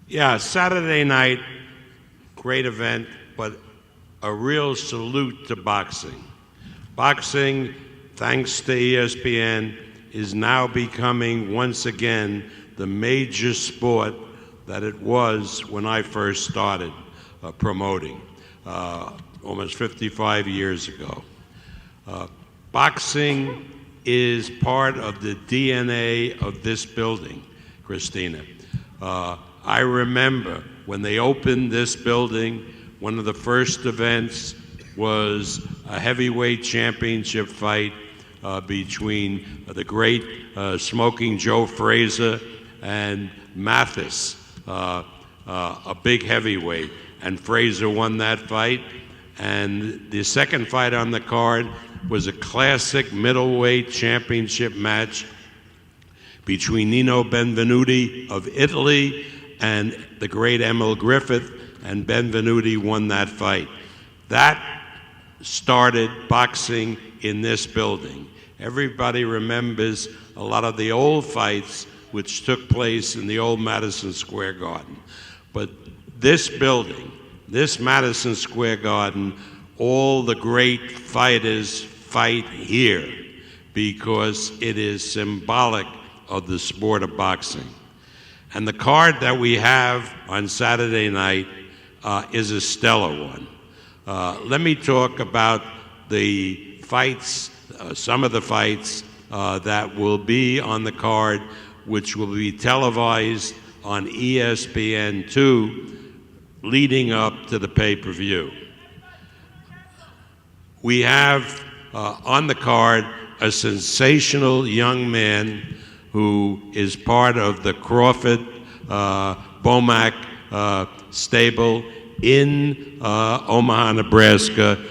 Yeah, Saturday night, great event, but a real salute to boxing. Boxing, thanks to ESPN, is now becoming once again the major sport that it was when I first started promoting almost 55 years ago. Boxing is part of the DNA of this building, Christina. I remember when they opened this building, one of the first events was a heavyweight championship fight between the great Smoking Joe Frazier and Mathis, a big heavyweight. And Frazier won that fight. And the second fight on the card was a classic middleweight championship match between Nino Benvenuti of Italy and the great Emil Griffith, and Benvenuti won that fight. That started boxing in this building. Everybody remembers a lot of the old fights which took place in the old Madison Square Garden. But this building, this Madison Square Garden, all the great fighters fight here because it is symbolic of the sport of boxing. And the card that we have on Saturday night is a stellar one. Let me talk about the fights, some of the fights that will be on the card, which will be televised on ESPN2 leading up to the pay-per-view. We have on the card a sensational young man who is part of the Crawford Bomac stable in Omaha, Nebraska.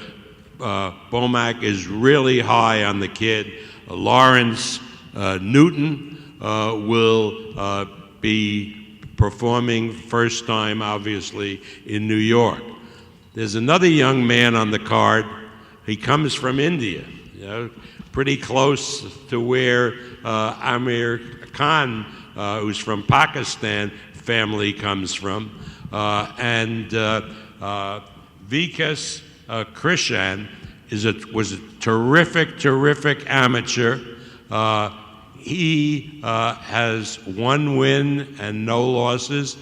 Bomac is really high on the kid. Lawrence Newton will be performing first time, obviously, in New York. There's another young man on the card. He comes from India, pretty close to where Amir Khan, who's from Pakistan, family comes from. And Vikas Krishan was a terrific amateur. He has one win and no losses.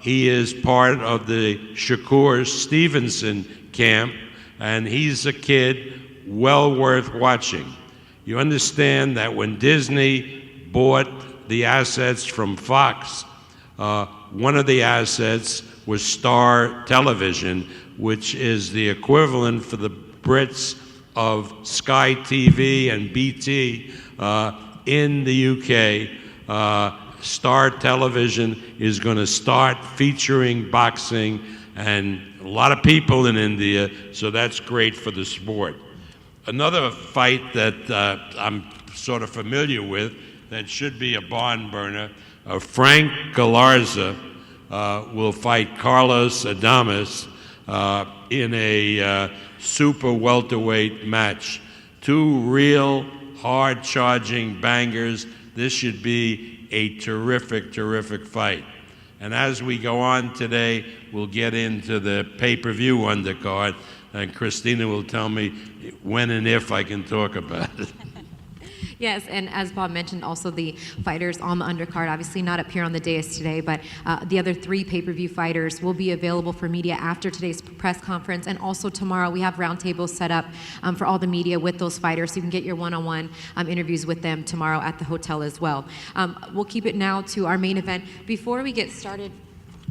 He is part of the Shakur Stevenson camp, and he's a kid well worth watching. You understand that when Disney bought the assets from Fox, one of the assets was Star Television, which is the equivalent for the Brits of Sky TV and BT in the UK. Star Television is going to start featuring boxing, and a lot of people in India, so that's great for the sport. Another fight that I'm sort of familiar with that should be a barn burner, Frank Galarza will fight Carlos Adames in a super welterweight match. Two real hard-charging bangers. This should be a terrific fight. And as we go on today, we'll get into the pay-per-view undercard, and Christina will tell me when and if I can talk about it. Yes, and as Bob mentioned, also the fighters on the undercard, obviously not up here on the dais today, but the other three pay-per-view fighters will be available for media after today's press conference, and also tomorrow we have roundtables set up for all the media with those fighters, so you can get your one-on-one interviews with them tomorrow at the hotel as well. We'll keep it now to our main event. Before we get started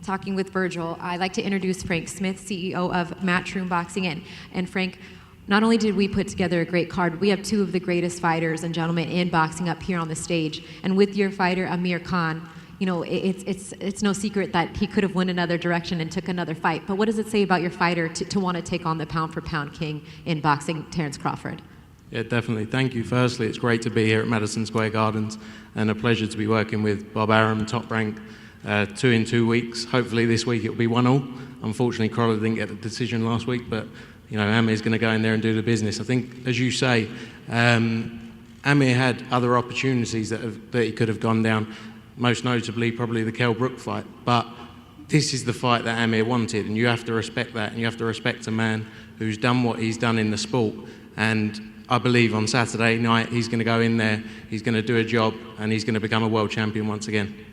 talking with Virgil, I'd like to introduce Frank Smith, CEO of Matchroom Boxing. And Frank, not only did we put together a great card, we have two of the greatest fighters and gentlemen in boxing up here on the stage. And with your fighter, Amir Khan, it's no secret that he could have went another direction and took another fight. But what does it say about your fighter to want to take on the pound-for-pound king in boxing, Terence Crawford? Yeah, definitely. Thank you. Firstly, it's great to be here at Madison Square Gardens, and a pleasure to be working with Bob Arum, Top Rank, 2 in 2 weeks. Hopefully this week it'll be 1-1. Unfortunately, Crawford didn't get the decision last week, but Amir's going to go in there and do the business. I think, as you say, Amir had other opportunities that he could have gone down. most notably probably the Kell Brook fight. But this is the fight that Amir wanted, and you have to respect that, and you have to respect a man who's done what he's done in the sport. And I believe on Saturday night he's going to go in there, he's going to do a job, and he's going to become a world champion once again.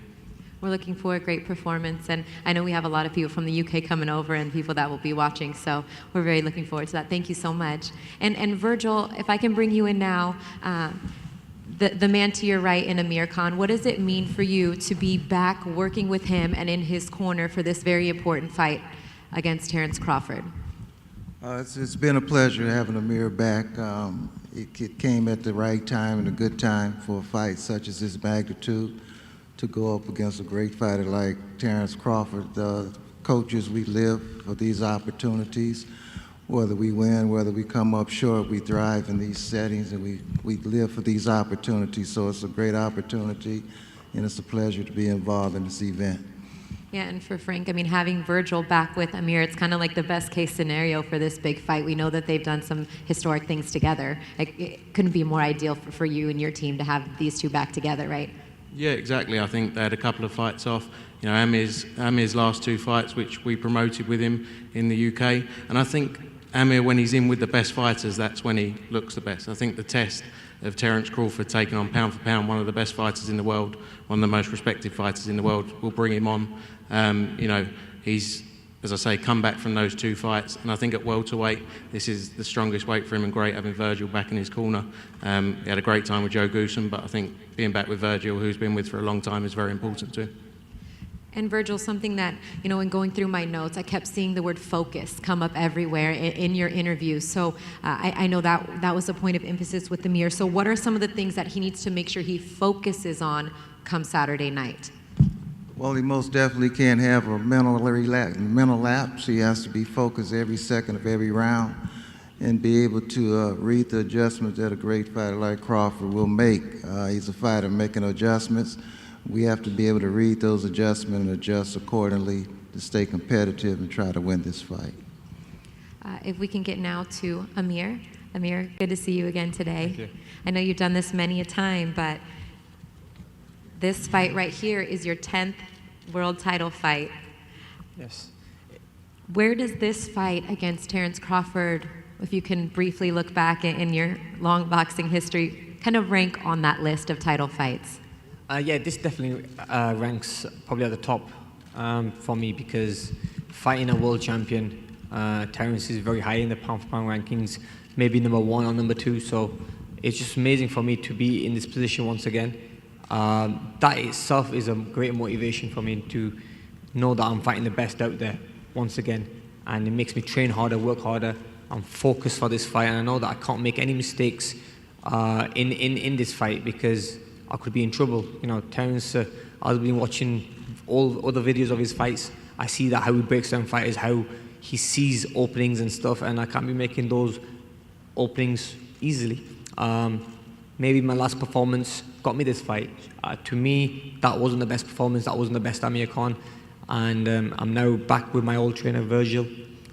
We're looking for a great performance, and I know we have a lot of people from the UK coming over and people that will be watching, so we're very looking forward to that. Thank you so much. And Virgil, if I can bring you in now, the man to your right in Amir Khan, what does it mean for you to be back working with him and in his corner for this very important fight against Terence Crawford? It's been a pleasure having Amir back. It came at the right time and a good time for a fight such as this magnitude, to go up against a great fighter like Terence Crawford. Coaches, we live for these opportunities. Whether we win, whether we come up short, we thrive in these settings, and we live for these opportunities. So it's a great opportunity, and it's a pleasure to be involved in this event. Yeah, and for Frank, I mean, having Virgil back with Amir, it's kind of like the best case scenario for this big fight. We know that they've done some historic things together. It couldn't be more ideal for you and your team to have these two back together, right? Yeah, exactly. I think they had a couple of fights off. You know, Amir's last two fights, which we promoted with him in the UK, and I think Amir, when he's in with the best fighters, that's when he looks the best. I think the test of Terence Crawford taking on pound for pound one of the best fighters in the world, one of the most respected fighters in the world, will bring him on. You know, he's, as I say, come back from those two fights, and I think at welterweight, this is the strongest weight for him, and great having Virgil back in his corner. He had a great time with Joe Goosen, but I think being back with Virgil, who's been with for a long time, is very important too. And Virgil, something that, you know, in going through my notes, I kept seeing the word focus come up everywhere in your interviews. So I know that was a point of emphasis with Amir. So what are some of the things that he needs to make sure he focuses on come Saturday night? Well, he most definitely can't have a mental lapse. He has to be focused every second of every round and be able to read the adjustments that a great fighter like Crawford will make. He's a fighter making adjustments. We have to be able to read those adjustments and adjust accordingly to stay competitive and try to win this fight. If we can get now to Amir. Amir, good to see you again today. Thank you. I know you've done this many a time, but this fight right here is your 10th world title fight. Yes. Where does this fight against Terence Crawford, if you can briefly look back in your long boxing history, kind of rank on that list of title fights? Yeah, this definitely ranks probably at the top for me, because fighting a world champion, Terence is very high in the pound-for-pound rankings, maybe number 1 or number 2. So it's just amazing for me to be in this position once again. That itself is a great motivation for me to know that I'm fighting the best out there once again, and it makes me train harder, work harder. I'm focused for this fight, and I know that I can't make any mistakes in this fight, because I could be in trouble. You know, Terence, I've been watching all other videos of his fights. I see that how he breaks down fighters, how he sees openings and stuff, and I can't be making those openings easily. Maybe my last performance got me this fight. To me, that wasn't the best performance, that wasn't the best Amir Khan. And I'm now back with my old trainer, Virgil,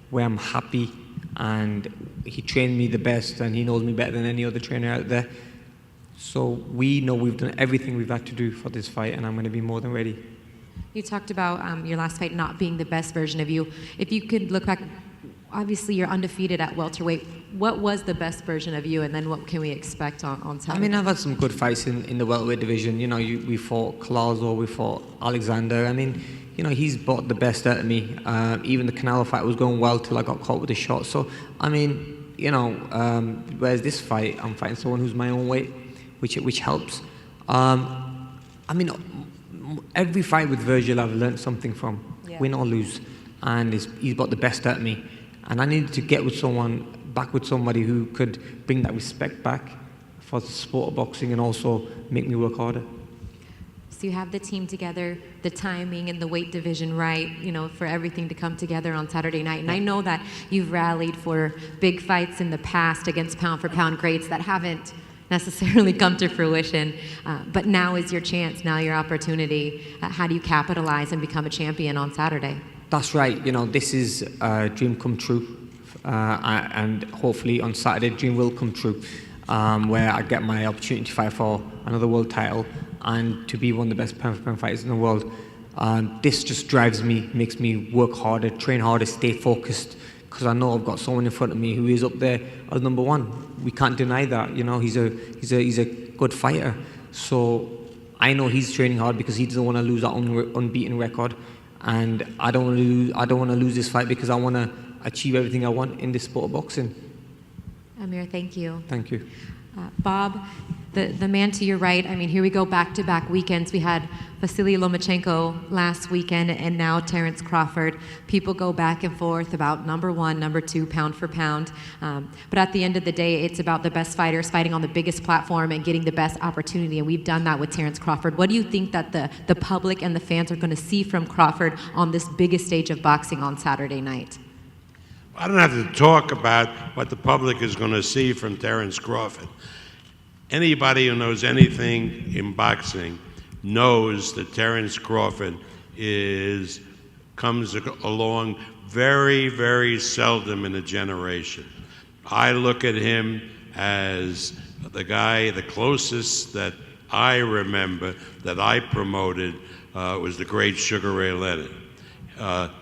where I'm happy, and he trained me the best, and he knows me better than any other trainer out there. So we know we've done everything we've had to do for this fight, and I'm going to be more than ready. You talked about your last fight not being the best version of you. If you could look back, obviously you're undefeated at welterweight. What was the best version of you, and then what can we expect on Saturday? I mean, I've had some good fights in the welterweight division. You know, we fought Clauso, we fought Alexander. I mean, you know, he's brought the best out of me. Even the Canelo fight was going well till I got caught with a shot. So, I mean, you know, whereas this fight, I'm fighting someone who's my own weight, which helps. I mean, every fight with Virgil I've learned something from, win or lose, and he's got the best out of me. And I needed to get back with somebody who could bring that respect back for the sport of boxing, and also make me work harder. So you have the team together, the timing and the weight division right, you know, for everything to come together on Saturday night. And I know that you've rallied for big fights in the past against pound-for-pound greats that haven't necessarily come to fruition, but now is your chance, now your opportunity. How do you capitalize and become a champion on Saturday? That's right. You know, this is a dream come true, and hopefully on Saturday, dream will come true, where I get my opportunity to fight for another world title. and to be one of the best pound-for-pound fighters in the world. This just drives me, makes me work harder, train harder, stay focused, because I know I've got someone in front of me who is up there as number one. We can't deny that. You know, he's a good fighter. So I know he's training hard because he doesn't want to lose that unbeaten record, and I don't want to lose this fight because I want to achieve everything I want in this sport of boxing. Amir, thank you. Thank you. Bob, the man to your right, I mean, here we go back-to-back weekends. We had Vasily Lomachenko last weekend and now Terence Crawford. People go back and forth about number one, number two, pound for pound. But at the end of the day, it's about the best fighters fighting on the biggest platform and getting the best opportunity, and we've done that with Terence Crawford. What do you think that the public and the fans are going to see from Crawford on this biggest stage of boxing on Saturday night? I don't have to talk about what the public is going to see from Terence Crawford. Anybody who knows anything in boxing knows that Terence Crawford comes along very, very seldom in a generation. I look at him as the guy, the closest that I remember that I promoted was the great Sugar Ray Leonard.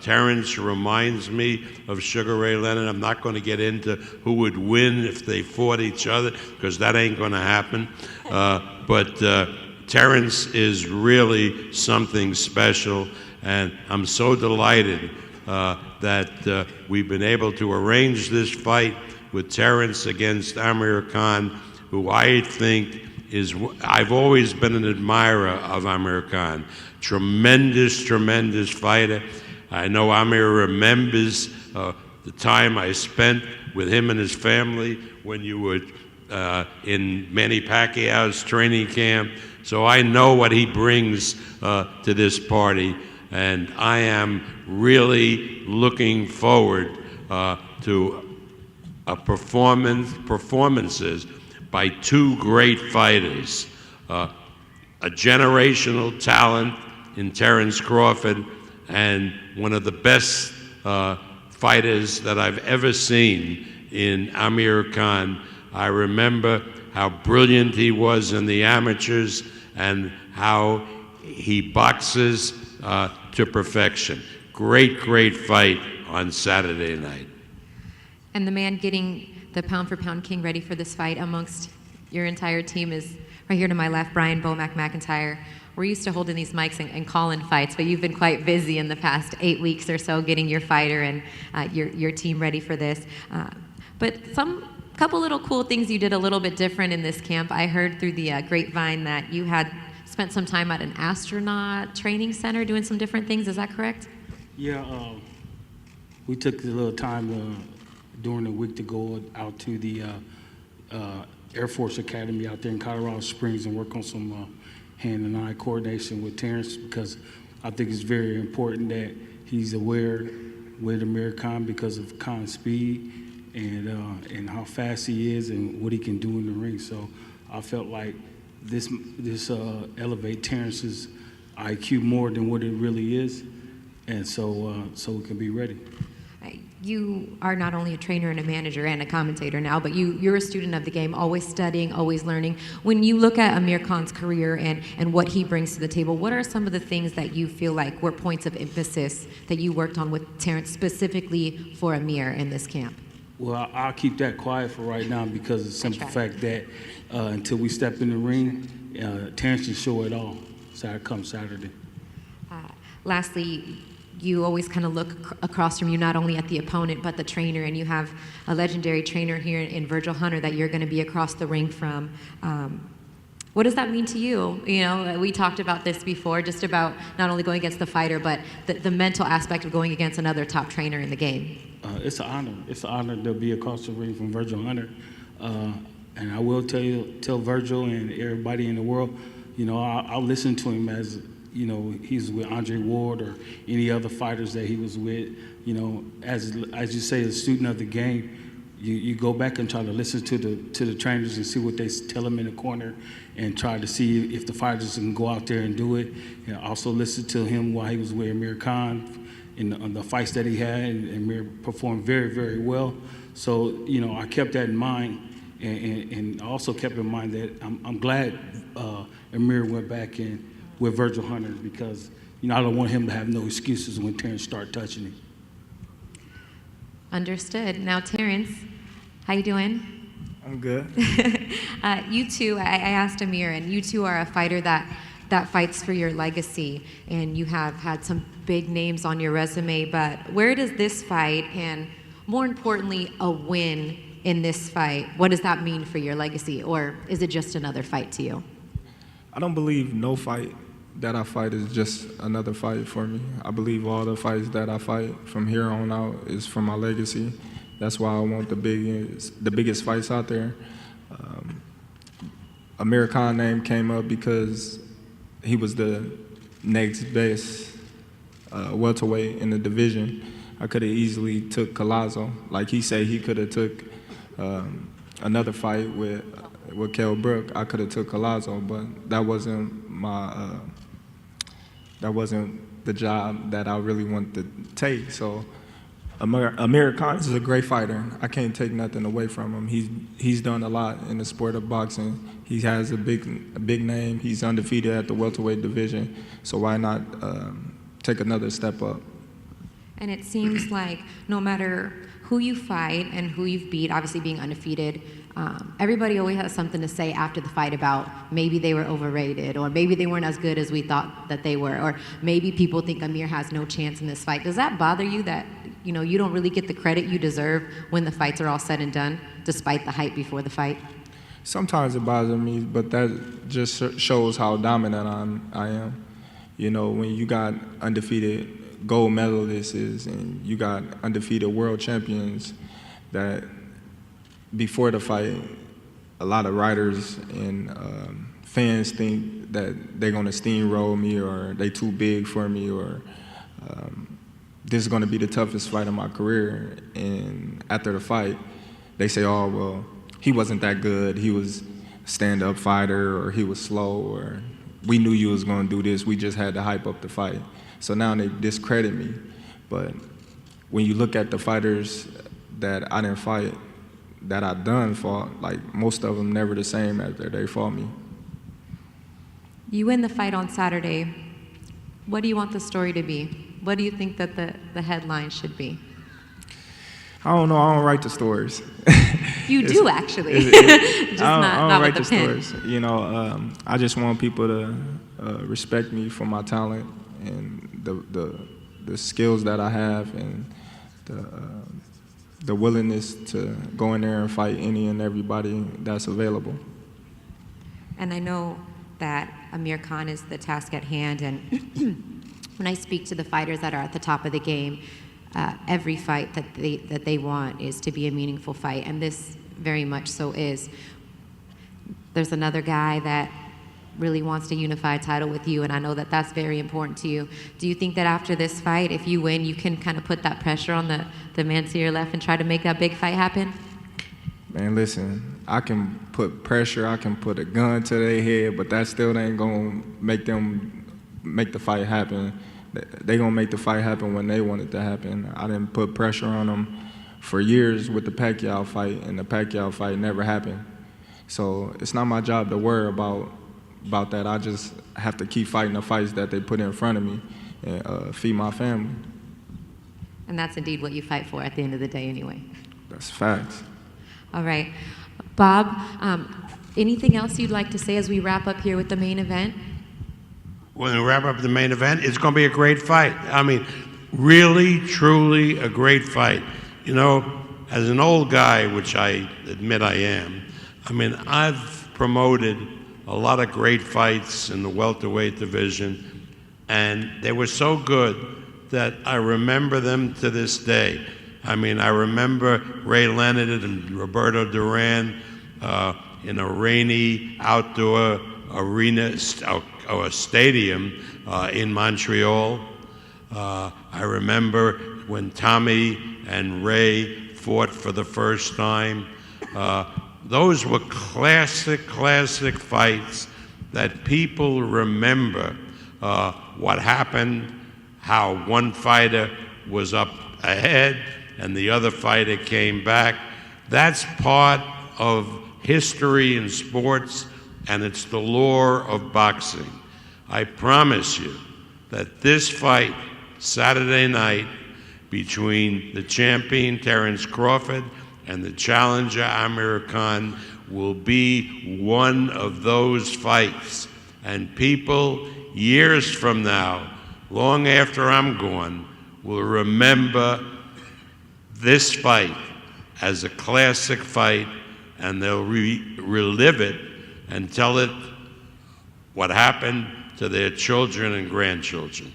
Terence reminds me of Sugar Ray Leonard. I'm not going to get into who would win if they fought each other, because that ain't going to happen. But Terence is really something special, and I'm so delighted that we've been able to arrange this fight with Terence against Amir Khan, who I think I've always been an admirer of Amir Khan. Tremendous fighter. I know Amir remembers the time I spent with him and his family when you were in Manny Pacquiao's training camp. So I know what he brings to this party, and I am really looking forward to performances by two great fighters, a generational talent in Terence Crawford and one of the best fighters that I've ever seen in Amir Khan. I remember how brilliant he was in the amateurs and how he boxes to perfection. Great fight on Saturday night. And the man getting the pound-for-pound king ready for this fight amongst your entire team is right here to my left, Brian Bomac McIntyre. We're used to holding these mics and calling fights, but you've been quite busy in the past 8 weeks or so getting your fighter and your team ready for this. But couple little cool things you did a little bit different in this camp. I heard through the grapevine that you had spent some time at an astronaut training center doing some different things. Is that correct? Yeah, we took a little time during the week to go out to the Air Force Academy out there in Colorado Springs and work on some hand and eye coordination with Terence, because I think it's very important that he's aware with Amir Khan because of Khan's speed and how fast he is and what he can do in the ring. So I felt like this elevate Terence's IQ more than what it really is, and so we can be ready. You are not only a trainer and a manager and a commentator now, but you're a student of the game, always studying, always learning. When you look at Amir Khan's career and what he brings to the table, what are some of the things that you feel like were points of emphasis that you worked on with Terence specifically for Amir in this camp? Well, I'll keep that quiet for right now because of the simple fact that until we step in the ring, Terence will show it all. Come Saturday. Lastly, you always kind of look across from you, not only at the opponent, but the trainer, and you have a legendary trainer here in Virgil Hunter that you're going to be across the ring from. What does that mean to you? You know, we talked about this before, just about not only going against the fighter, but the mental aspect of going against another top trainer in the game. It's an honor. It's an honor to be across the ring from Virgil Hunter. And I will tell Virgil and everybody in the world, you know, I'll listen to him as, you know, he's with Andre Ward or any other fighters that he was with. You know, as you say, a student of the game, you go back and try to listen to the trainers and see what they tell them in the corner, and try to see if the fighters can go out there and do it. And also listen to him while he was with Amir Khan in the fights that he had, and Amir performed very, very well. So, you know, I kept that in mind, and also kept in mind that I'm glad Amir went back in with Virgil Hunter because, I don't want him to have no excuses when Terence start touching him. Understood. Now, Terence, how you doing? I'm good. You two, I asked Amir, and you two are a fighter that fights for your legacy, and you have had some big names on your resume, but where does this fight, and more importantly, a win in this fight, what does that mean for your legacy, or is it just another fight to you? I don't believe no fight that I fight is just another fight for me. I believe all the fights that I fight from here on out is for my legacy. That's why I want the biggest fights out there. Amir Khan's name came up because he was the next best welterweight in the division. I could have easily took Collazo. Like he said, he could have took another fight with Kell Brook. I could have took Collazo, but that wasn't the job that I really wanted to take. So Amir Khan is a great fighter. I can't take nothing away from him. He's done a lot in the sport of boxing. He has a big name. He's undefeated at the welterweight division. So why not take another step up? And it seems like no matter who you fight and who you've beat, obviously being undefeated, everybody always has something to say after the fight about maybe they were overrated, or maybe they weren't as good as we thought that they were, or maybe people think Amir has no chance in this fight. Does that bother you that you don't really get the credit you deserve when the fights are all said and done, despite the hype before the fight? Sometimes it bothers me, but that just shows how dominant I am. When you got undefeated gold medalists and you got undefeated world champions, that before the fight, a lot of writers and fans think that they're going to steamroll me, or they too big for me, or this is going to be the toughest fight of my career. And after the fight, they say, oh, well, he wasn't that good. He was a stand-up fighter, or he was slow, or we knew you was going to do this. We just had to hype up the fight. So now they discredit me. But when you look at the fighters that I didn't fight, that I done fought, like most of them never the same after they fought me. You win the fight on Saturday. What do you want the story to be? What do you think that the headline should be? I don't know. I don't write the stories. You do, actually. Just I don't not write with the pen. stories. I just want people to respect me for my talent and the skills that I have, and the willingness to go in there and fight any and everybody that's available. And I know that Amir Khan is the task at hand, and when I speak to the fighters that are at the top of the game, every fight that they want is to be a meaningful fight, and this very much so is. There's another guy that really wants to unify a title with you, and I know that that's very important to you. Do you think that after this fight, if you win, you can kind of put that pressure on the man to your left and try to make that big fight happen? Man, listen, I can put pressure, I can put a gun to their head, but that still ain't gonna make the fight happen. They gonna make the fight happen when they want it to happen. I didn't put pressure on them for years with the Pacquiao fight, and the Pacquiao fight never happened. So it's not my job to worry about that. I just have to keep fighting the fights that they put in front of me and feed my family. And that's indeed what you fight for at the end of the day anyway. That's facts. All right. Bob, anything else you'd like to say as we wrap up here with the main event? When we wrap up the main event, it's going to be a great fight. I mean, really, truly a great fight. As an old guy, which I admit I am, I've promoted a lot of great fights in the welterweight division, and they were so good that I remember them to this day. I remember Ray Leonard and Roberto Duran in a rainy outdoor arena or stadium in Montreal. I remember when Tommy and Ray fought for the first time. Those were classic fights that people remember what happened, how one fighter was up ahead and the other fighter came back. That's part of history in sports and it's the lore of boxing. I promise you that this fight, Saturday night, between the champion Terence Crawford and the challenger Amir Khan will be one of those fights. And people, years from now, long after I'm gone, will remember this fight as a classic fight, and they'll relive it and tell it what happened to their children and grandchildren.